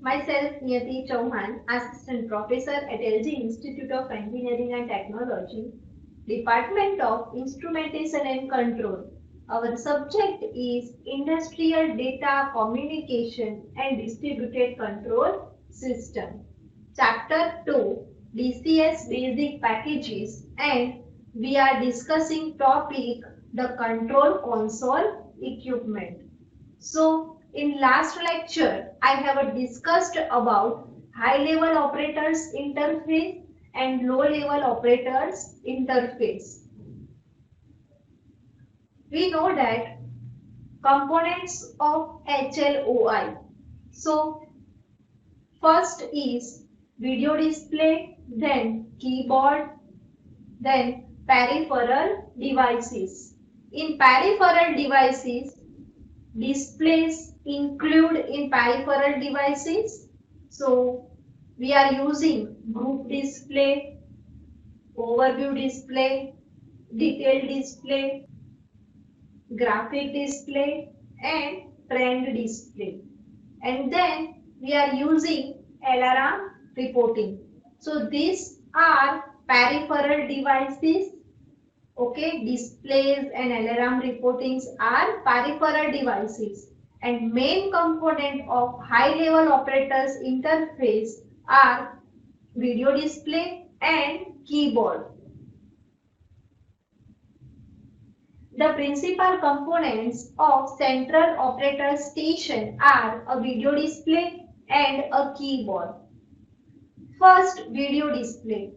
Myself, Niyati Chauhan, Assistant Professor at LG Institute of Engineering and Technology, Department of Instrumentation and Control. Our subject is Industrial Data Communication and Distributed Control System. Chapter 2, DCS Basic Packages, and we are discussing topic the Control Console Equipment. So, in last lecture, I have discussed about high-level operators interface and low-level operators interface. We know that components of HLOI. So, first is video display, then keyboard, then peripheral devices. In peripheral devices, displays include in peripheral devices. So we are using group display, overview display, detailed display, graphic display and trend display. And then we are using alarm reporting. So these are peripheral devices. Okay, displays and alarm reportings are peripheral devices, and main component of high level operators interface are video display and keyboard. The principal components of central operator station are a video display and a keyboard. First, video display.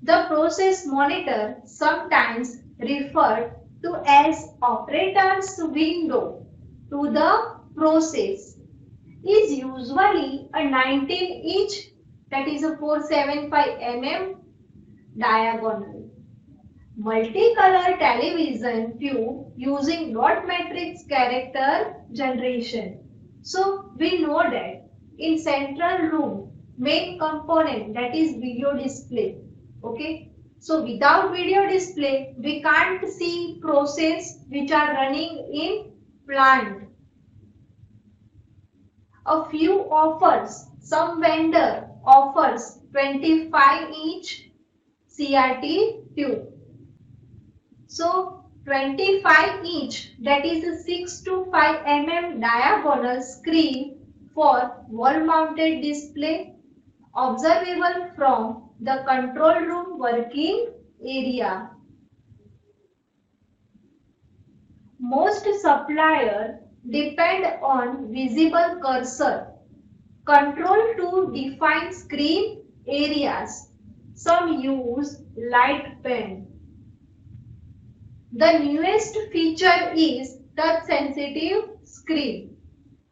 The process monitor, sometimes referred to as operator's window to the process, is usually a 19-inch, that is a 475 mm diagonal, multicolor television tube using dot matrix character generation. So we know that in central room, main component, that is video display. Okay, so without video display, we can't see process which are running in plant. A few offers, some vendor offers 25-inch CRT tube. So 25-inch, that is a 6 to 5 mm diagonal screen for wall-mounted display, observable from the control room working area. Most suppliers depend on visible cursor control to define screen areas. Some use light pen. The newest feature is touch sensitive screen,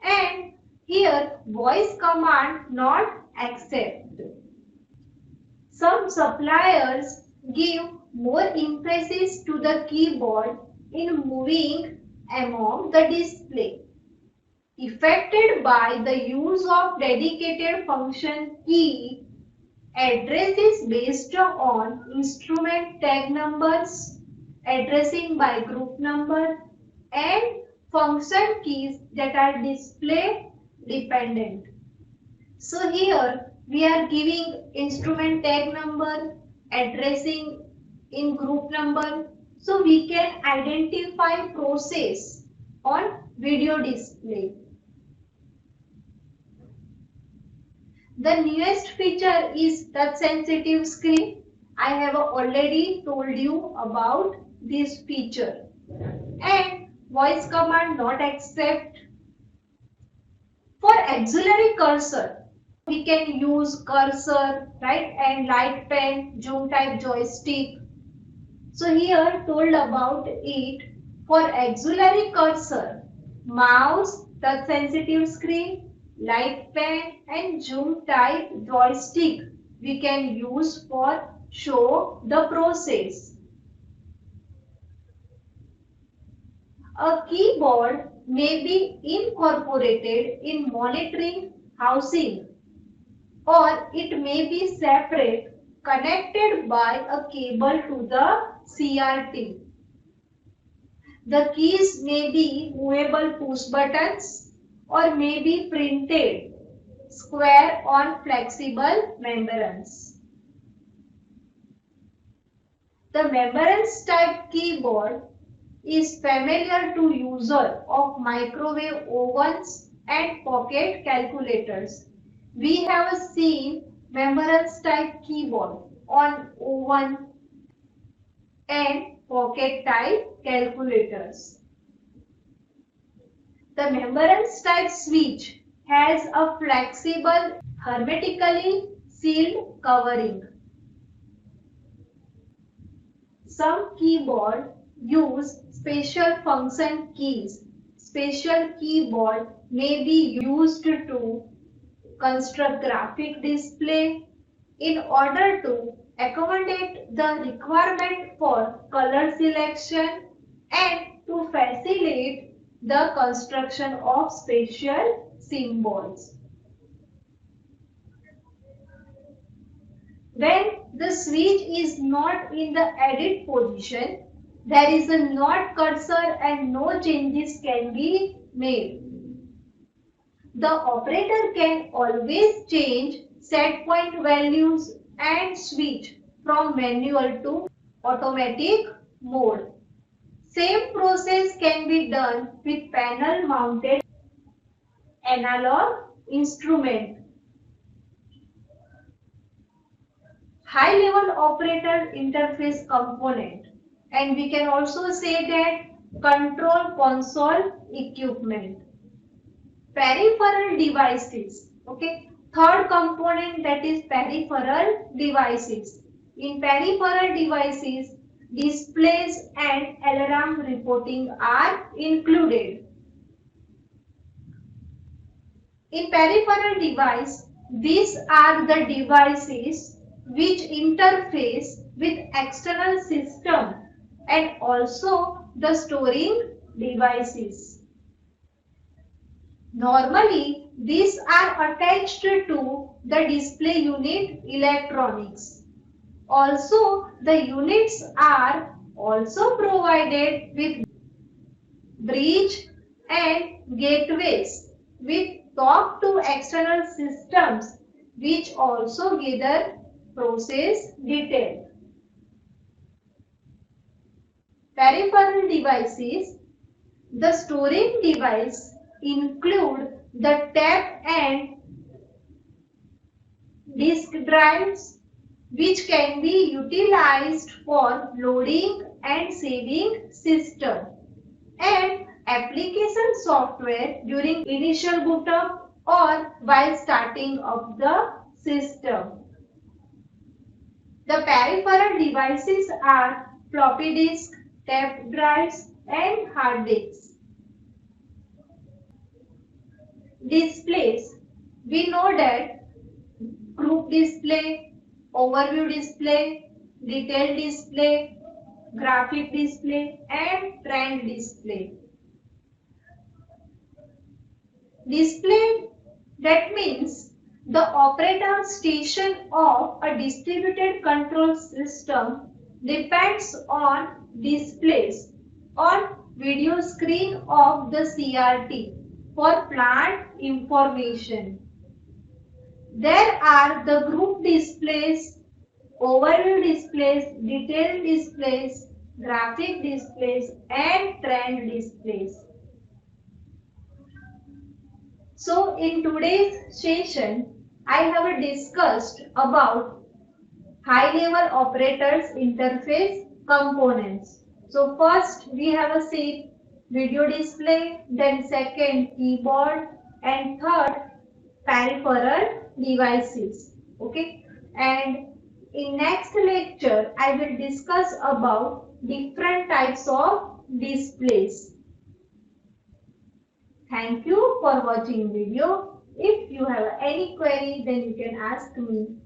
and here voice command not accept. Some suppliers give more emphasis to the keyboard in moving among the display, affected by the use of dedicated function key addresses based on instrument tag numbers, addressing by group number, and function keys that are display dependent. So here we are giving instrument tag number, addressing in group number, so we can identify process on video display. The newest feature is touch sensitive screen. I have already told you about this feature. And voice command not accept. For auxiliary cursor, we can use cursor, right, and light pen, zoom type joystick. So here told about it. For auxiliary cursor, mouse, touch sensitive screen, light pen and zoom type joystick we can use for show the process. A keyboard may be incorporated in monitoring housing, or it may be separate, connected by a cable to the CRT. The keys may be movable push buttons or may be printed square on flexible membranes. The membranes type keyboard is familiar to user of microwave ovens and pocket calculators. We have seen membranes type keyboard on oven and pocket type calculators. The membranes type switch has a flexible, hermetically sealed covering. Some keyboard use special function keys. Special keyboard may be used to construct graphic display in order to accommodate the requirement for color selection and to facilitate the construction of special symbols. When the switch is not in the edit position, there is a not cursor and no changes can be made. The operator can always change set point values and switch from manual to automatic mode. Same process can be done with panel mounted analog instrument. High level operator interface component, and we can also say that control console equipment. Peripheral devices. Okay. Third component, that is peripheral devices. In peripheral devices, displays and alarm reporting are included. In peripheral device, these are the devices which interface with external system and also the storing devices. Normally, these are attached to the display unit electronics. Also, the units are also provided with bridge and gateways with talk to external systems which also gather process detail. Peripheral devices. The storing device include the tape and disk drives which can be utilized for loading and saving system and application software during initial boot up or while starting up the system. The peripheral devices are floppy disk, tape drives and hard disks. Displays. We know that group display, overview display, detailed display, graphic display and trend display. Display, that means the operator station of a distributed control system depends on displays on video screen of the CRT for plant information. There are the group displays, overview displays, detailed displays, graphic displays and trend displays. So in today's session, I have discussed about high level operators interface components. So first we have seen video display, then second keyboard and third peripheral devices. Okay, and in next lecture I will discuss about different types of displays. Thank you for watching video. If you have any query, then you can ask me.